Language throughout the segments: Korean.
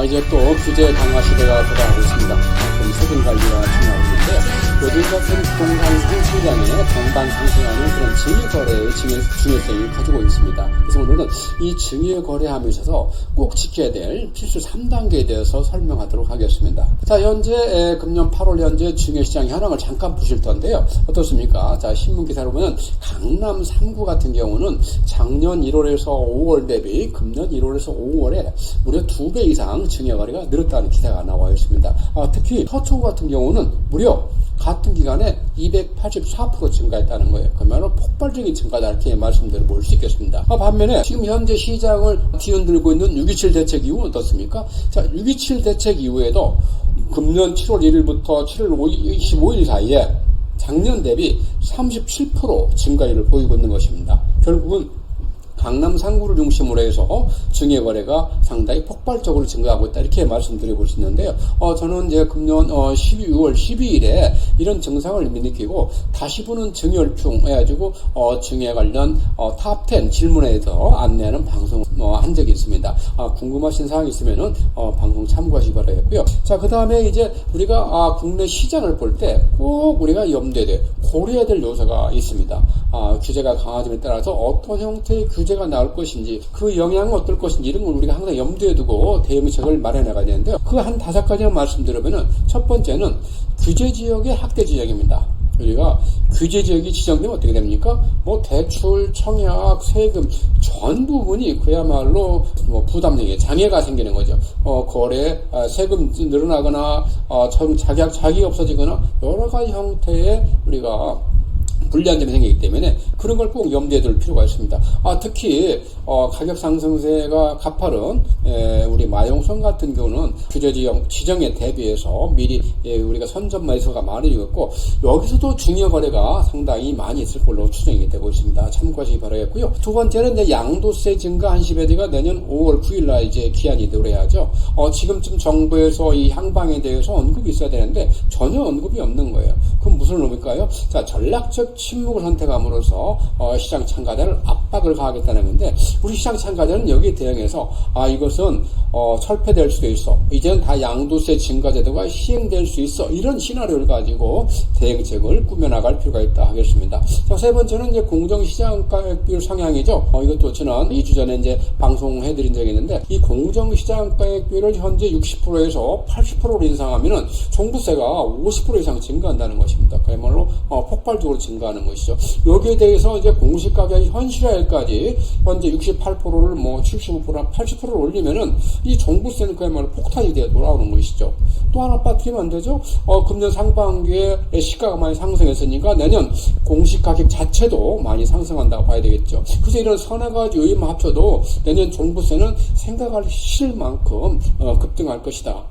이제 또 규제 강화 시대가 돌아오고 있습니다. 그럼 세금 관리가 중요하고 있는데 요즘 같은 부동산 시장에 당장 상승하는 그런 증여거래의 중요성이 가지고 있습니다. 그래서 오늘은 이 증여거래함에 있어서 꼭 지켜야 될 필수 3단계에 대해서 설명하도록 하겠습니다. 자, 현재 금년 8월 현재 증여시장 현황을 잠깐 보실 텐데요. 어떻습니까? 자, 신문기사로 보면 강남 3구 같은 경우는 작년 1월에서 5월 대비 금년 1월에서 5월에 무려 2배 이상 증여거래가 늘었다는 기사가 나와 있습니다. 특히 서초구 같은 경우는 무려 같은 기간에 284% 증가했다는 거예요. 그야말로 폭발적인 증가다 이렇게 말씀드릴 수 있겠습니다. 반면에 지금 현재 시장을 뒤흔들고 있는 6.27 대책 이후 어떻습니까? 자, 6.27 대책 이후에도 금년 7월 1일부터 7월 25일 사이에 작년 대비 37% 증가율을 보이고 있는 것입니다. 결국은 강남 3구를 중심으로 해서 증여거래가 상당히 폭발적으로 증가하고 있다 이렇게 말씀드려볼 수 있는데요. 저는 이제 금년 12월 12일에 이런 증상을 느끼고 다시 보는 증여율총 해가지고 증여 관련 탑10 질문에 대해서 안내하는 방송 한 적이 있습니다. 궁금하신 사항이 있으면은 방송 참고하시기 바라겠고요. 자, 그 다음에 이제 우리가 국내 시장을 볼 때 꼭 우리가 염두에 고려해야 될 요소가 있습니다. 규제가 강화됨에 따라서 어떤 형태의 규제가 나올 것인지 그 영향은 어떨 것인지 이런 걸 우리가 항상 염두에 두고 대응책을 마련해가야 되는데요. 그 한 5가지만 말씀드리면은 첫 번째는 규제 지역의 확대 지역입니다. 우리가 규제 지역이 지정되면 어떻게 됩니까? 대출, 청약, 세금 전 부분이 그야말로 부담력에 장애가 생기는 거죠. 거래, 세금 늘어나거나 자격이 없어지거나 여러 가지 형태의 우리가 불리한 점이 생기기 때문에 그런 걸 꼭 염두에 둘 필요가 있습니다. 특히 가격 상승세가 가파른 우리 마용성 같은 경우는 규제 지역 지정에 대비해서 미리 우리가 선점 매수가 많이 있고 여기서도 증여 거래가 상당히 많이 있을 걸로 추정이 되고 있습니다. 참고하시기 바라겠고요. 두 번째는 이제 양도세 증가 한시베디가 내년 5월 9일날 이제 기한이 되어야죠. 지금쯤 정부에서 이 향방에 대해서 언급이 있어야 되는데 전혀 언급이 없는 거예요. 그럼 무슨 의미일까요? 자, 전략적 침묵을 선택함으로써 시장 참가자를 압박을 가하겠다는 건데 우리 시장 참가자는 여기에 대응해서 이것은 철폐될 수도 있어. 이제는 다 양도세 증가 제도가 시행될 수 있어. 이런 시나리오를 가지고 대응책을 꾸며나갈 필요가 있다 하겠습니다. 자, 세 번째는 이제 공정시장가액 비율 상향이죠. 이것도 지난 2주 전에 이제 방송해드린 적이 있는데 이 공정시장가액 비율을 현재 60%에서 80%로 인상하면은 종부세가 50% 이상 증가한다는 것입니다. 그야말로 폭발적으로 증가하는 것이죠. 여기에 대해서 이제 공시가격이 현실화일까지 현재 68%를 75%나 80%를 올리면은 이 종부세는 그야말로 폭탄이 되어 돌아오는 것이죠. 또 하나 빠뜨리면 안 되죠. 금년 상반기에 시가가 많이 상승했으니까 내년 공시가격 자체도 많이 상승한다고 봐야 되겠죠. 그래서 이런 서너 가지 요인만 합쳐도 내년 종부세는 생각할 만큼 급등할 것이다.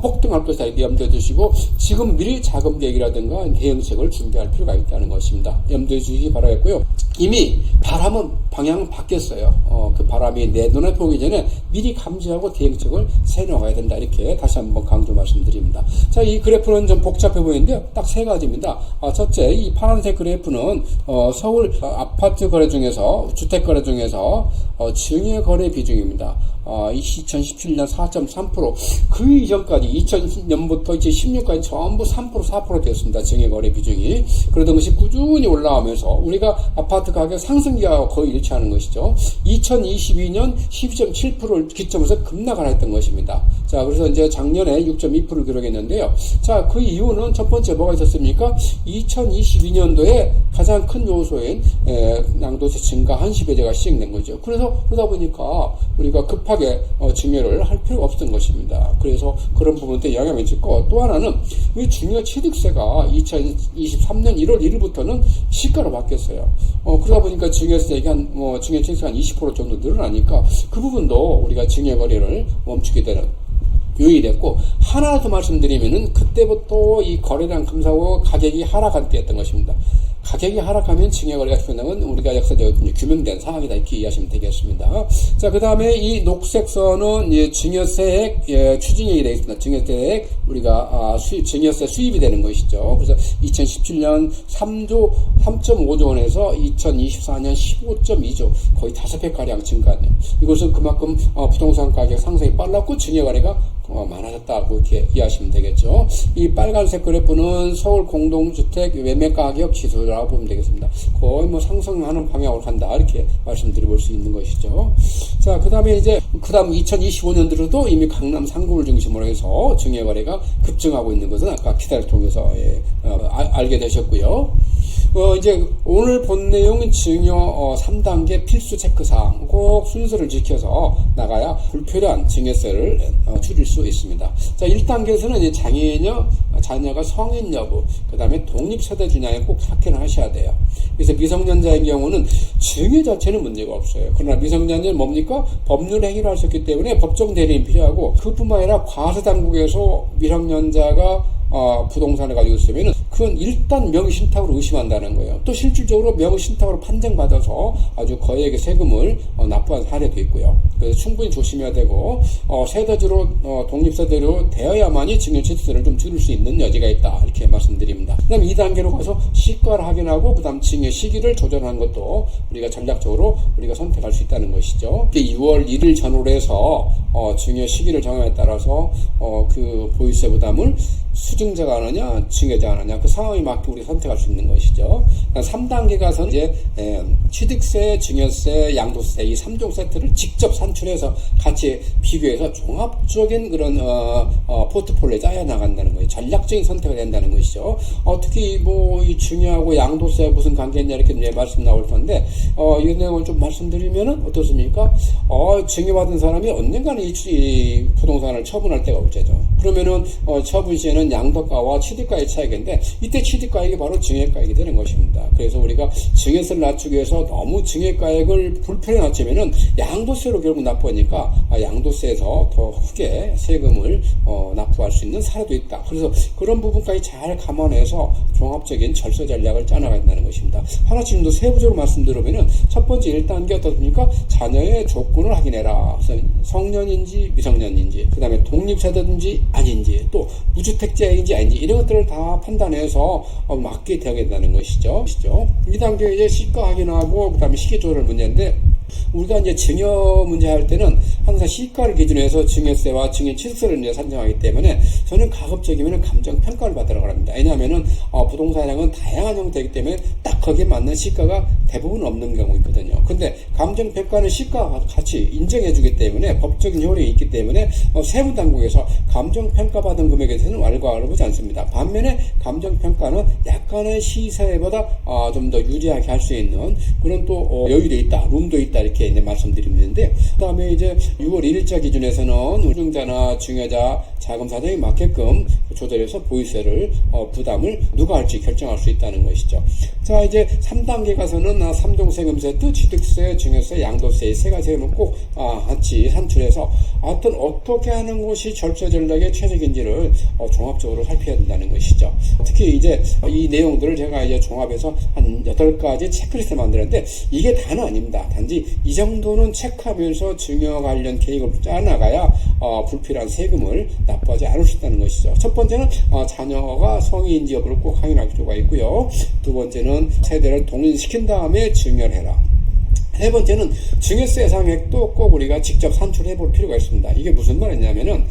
폭등할 것이다. 염두에 두시고 지금 미리 자금 계획이라든가 대응책을 준비할 필요가 있다는 것입니다. 염두에 주시기 바라겠고요. 이미 바람은 방향은 바뀌었어요. 그 바람이 내 눈에 보기 전에 미리 감지하고 대응책을 세워나가야 된다. 이렇게 다시 한번 강조 말씀드립니다. 자, 이 그래프는 좀 복잡해 보이는데요. 딱 3가지입니다. 첫째, 이 파란색 그래프는 서울 아파트 거래 중에서 주택 거래 중에서 증여 거래 비중입니다. 2017년 4.3%, 그 이전까지 2000년부터 2016년까지 전부 3%, 4% 되었습니다. 증여거래 비중이. 그러던 것이 꾸준히 올라오면서 우리가 아파트 가격 상승기와 거의 일치하는 것이죠. 2022년 12.7%를 기점으로 급락을 했던 것입니다. 자, 그래서 이제 작년에 6.2%를 기록했는데요. 자, 그 이유는 첫 번째 뭐가 있었습니까? 2022년도에 가장 큰 요소인 양도세 증가 한시배제가 시행된 거죠. 그래서 그러다 보니까 우리가 급하게 증여를 할 필요가 없었던 것입니다. 그래서 그런 부분에 영향을 미쳤고 또 하나는 이 증여 취득세가 2023년 1월 1일부터는 시가로 바뀌었어요. 그러다 보니까 증여세가 증여 취득세가 한 20% 정도 늘어나니까 그 부분도 우리가 증여 거래를 멈추게 되는 요인이 됐고 하나 더 말씀드리면은 그때부터 이 거래량 감소하고 가격이 하락할 때였던 것입니다. 가격이 하락하면 증여거래가 필요한 우리가 역사적으로 규명된 상황이다 이렇게 이해하시면 되겠습니다. 자, 그 다음에 이 녹색 선은 증여세액 추징액이 되어 있습니다. 증여세액 우리가 증여세 수입이 되는 것이죠. 그래서 2017년 3.5조 원에서 2024년 15.2조 거의 5배 가량 증가하네요. 이것은 그만큼 부동산 가격 상승이 빨랐고 증여거래가 많아졌다 그렇게 이해하시면 되겠죠. 이 빨간색 그래프는 서울 공동주택 매매가격 지수라고 보면 되겠습니다. 거의 상승하는 방향으로 간다 이렇게 말씀드려볼 수 있는 것이죠. 자, 그 다음 2025년도로도 이미 강남 상구를 중심으로 해서 증여거래가 급증하고 있는 것은 아까 기사를 통해서 알게 되셨고요. 이제 오늘 본 내용은 증여 3단계 필수 체크사항 꼭 순서를 지켜서 나가야 불필요한 증여세를 줄일 수 있습니다. 자, 1단계에서는 이제 자녀가 성인 여부, 그 다음에 독립세대주냐에 꼭 확인을 하셔야 돼요. 그래서 미성년자의 경우는 증여 자체는 문제가 없어요. 그러나 미성년자는 뭡니까? 법률 행위를 할 수 있기 때문에 법정 대리인이 필요하고 그뿐만 아니라 과세당국에서 미성년자가 부동산을 가지고 있으면 그건 일단 명의신탁으로 의심한다는 거예요. 또 실질적으로 명의신탁으로 판정받아서 아주 거액의 세금을 납부한 사례도 있고요. 그래서 충분히 조심해야 되고 세대주로 독립세대로 되어야만이 증여치수를 좀 줄일 수 있는 여지가 있다 이렇게 말씀드립니다. 그 다음 2단계로 가서 시가를 확인하고 그 다음 증여 시기를 조정하는 것도 우리가 전략적으로 우리가 선택할 수 있다는 것이죠. 6월 1일 전후로 해서 증여 시기를 정함에 따라서 그 보유세 부담을 수증자가 하느냐 증여자가 하느냐 그 상황에 맞게 우리가 선택할 수 있는 것이죠. 3단계 가서는 이제 취득세, 증여세, 양도세 이 3종 세트를 직접 산출해서 같이 비교해서 종합적인 그런 포트폴리오에 짜여 나간다는 거예요. 전략적인 선택을 한다는 것이죠. 특히 이 증여하고 양도세와 무슨 관계냐 이렇게 이제 말씀 나올 텐데 이 내용을 좀 말씀드리면은 어떻습니까? 증여받은 사람이 언젠가는 이 부동산을 처분할 때가 올 때죠. 그러면은 처분 시에는 양도가와 취득가의 차이인데 이때 취득가액이 바로 증여가액이 되는 것입니다. 그래서 우리가 증여세를 낮추기 위해서 너무 증여가액을 불편에 낮추면은 양도세로 결국 납부하니까 양도세에서 더 크게 세금을 납부할 수 있는 사례도 있다. 그래서 그런 부분까지 잘 감안해서 종합적인 절세 전략을 짜나가야 된다는 것입니다. 하나씩 좀 더 세부적으로 말씀드리면은 첫 번째 1단계 어떻습니까? 자녀의 조건을 확인해라. 성년인지 미성년인지 그 다음에 독립세대인지 아닌지 또 무주택자인지 아닌지 이런 것들을 다 판단해서 맞게 대응한다는 것이죠. 2단계 이제 시가 확인하고 그 다음에 시기 조절 문제인데 우리가 이제 증여 문제 할 때는 항상 시가를 기준으로 해서 증여세와 증여치수세를 이제 산정하기 때문에 저는 가급적이면 감정평가를 받으라고 합니다. 왜냐하면은 부동산량은 다양한 형태이기 때문에 딱 거기에 맞는 시가가 대부분 없는 경우 있거든요. 근데 감정평가는 시가와 같이 인정해주기 때문에 법적인 효력이 있기 때문에 세무당국에서 감정평가받은 금액에 대해서는 왈가왈부 보지 않습니다. 반면에 감정평가는 약간의 시세보다 좀 더 유리하게 할 수 있는 그런 또 여유도 있다, 룸도 있다 이렇게 이제 말씀드리는데 그 다음에 이제 6월 1일자 기준에서는 운용자나 증여자 자금 사정에 맞게끔 조절해서 보유세를 부담을 누가 할지 결정할 수 있다는 것이죠. 자, 이제 3단계 가서는 3종 세금 세트, 취득세, 증여세, 양도세 세 가지 세금을 꼭 같이 산출해서 어떻게 하는 것이 절세 전략의 최적인지를 종합적으로 살펴야 된다는 것이죠. 특히 이제 이 내용들을 제가 이제 종합해서 한 8가지 체크리스트를 만들었는데 이게 다는 아닙니다. 단지 이 정도는 체크하면서 증여 관련 계획을 짜나가야 불필요한 세금을 납부하지 않을 수 있다는 것이죠. 첫 번째는 자녀가 성인인지 여부를 꼭 확인할 필요가 있고요. 두 번째는 세대를 동일시킨 다음에 증여를 해라. 세 번째는 증여세 예상액도 꼭 우리가 직접 산출해 볼 필요가 있습니다. 이게 무슨 말이냐면은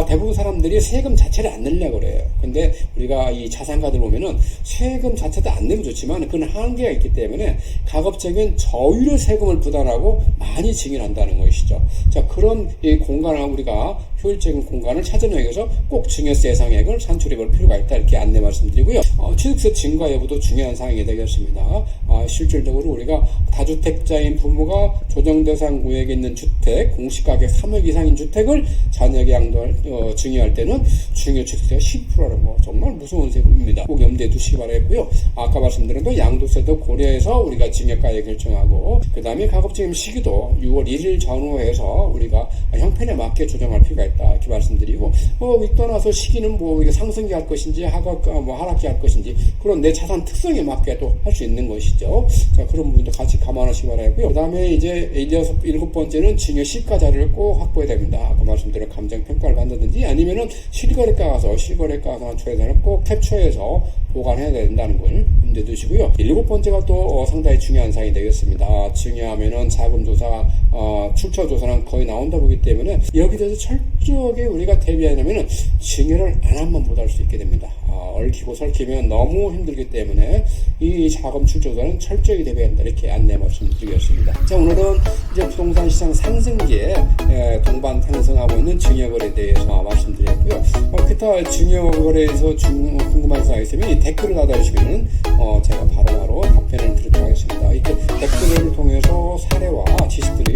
대부분 사람들이 세금 자체를 안 내려고 그래요. 근데 우리가 이 자산가들 보면은 세금 자체도 안 내면 좋지만 그건 한계가 있기 때문에 가급적인 저율의 세금을 부담하고 많이 증여를 한다는 것이죠. 자, 그런 이 공간을 우리가 효율적인 공간을 찾아내기 위해서 꼭 증여세 예상액을 산출해 볼 필요가 있다 이렇게 안내 말씀드리고요. 취득세 증가 여부도 중요한 사항이 되겠습니다. 실질적으로 우리가 다주택자인 이 부모가 조정대상 구역에 있는 주택, 공시가격 3억 이상인 주택을 자녀에게 증여할 때는 증여취득세가 10%라는 거 정말 무서운 세금입니다. 꼭 염두에 두시기 바라겠고요. 아까 말씀드린 또 양도세도 고려해서 우리가 증여가액 결정하고, 그 다음에 가급적이면 시기도 6월 1일 전후해서 우리가 형편에 맞게 조정할 필요가 있다, 이렇게 말씀드리고, 떠나서 시기는 이게 상승기 할 것인지 하락기 할 것인지, 그런 내 자산 특성에 맞게 또 할 수 있는 것이죠. 자, 그런 부분도 같이 감안하시기 바라고요. 그 다음에 이제 7번째는 증여 시가 자료를 꼭 확보해야 됩니다. 아까 말씀드린 감정평가를 받는다든지 아니면은 실거래가 가서 최대한을 꼭 캡처해서 보관해야 된다는 걸 염두에 두시고요. 7번째가 또 상당히 중요한 사항이 되겠습니다. 증여하면은 자금조사, 출처조사는 거의 나온다 보기 때문에 여기 대해서 철저하게 우리가 대비하려면은 증여를 안 하면 못할 수 있게 됩니다. 얽히고 설키면 너무 힘들기 때문에 이 자금 출처조사는 철저히 대비한다, 이렇게 안내 말씀드리겠습니다. 자, 오늘은 이제 부동산 시장 상승기에 동반 상승하고 있는 증여거래에 대해서 말씀드렸고요. 기타 증여거래에서 궁금한 사항이 있으면 댓글을 달아주시면 제가 바로바로 답변을 드리도록 하겠습니다. 이렇게 댓글을 통해서 사례와 지식들이